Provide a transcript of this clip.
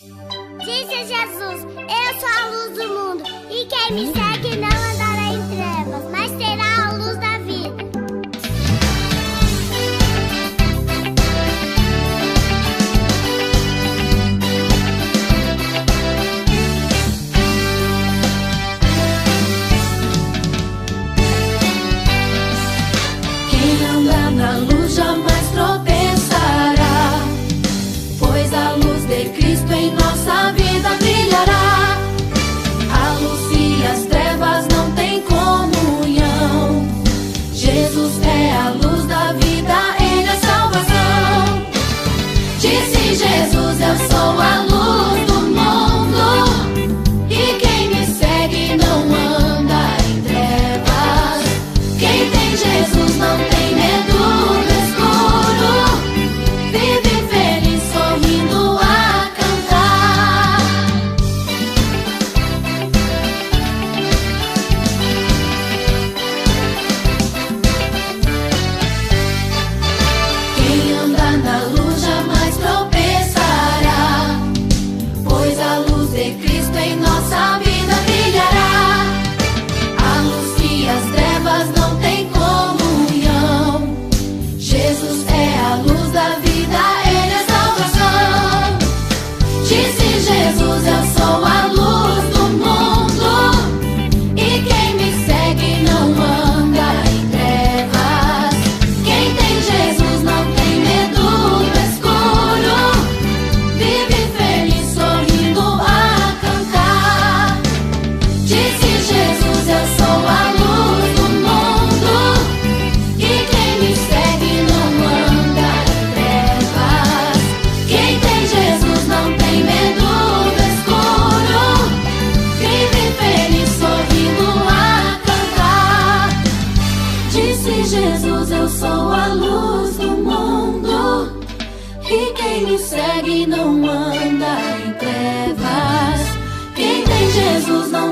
Disse Jesus: eu sou a luz do mundo, e quem me segue não andará em trevas, mas terá a luz da vida. Quem anda na luz jamais tropeçará, pois a luz de Cristo em nossa vida brilhará. A luz e as trevas não têm comunhão. Jesus é a luz da vida, Ele é salvação. Disse Jesus: eu sou a luz do mundo, e quem me segue não anda em trevas. Quem tem Jesus não tem medo do escuro, vive feliz sorrindo a cantar. Quem anda na luz jamais tropeçará, pois a luz de Cristo em nossa vida brilhará. A luz e as trevas não têm comunhão. Jesus é a luz da vida, Ele é salvação. Disse Jesus: eu sou a luz do mundo, e quem me segue não anda em trevas. Quem tem Jesus não tem medo do escuro, vive feliz sorrindo a cantar. Disse Jesus: eu sou a luz do mundo, e quem me segue não anda em trevas. Quem tem Jesus não tem medo do escuro, vive feliz sorrindo a cantar. Disse Jesus: eu sou a luz do mundo, e quem me segue não anda em trevas. Quem tem Jesus não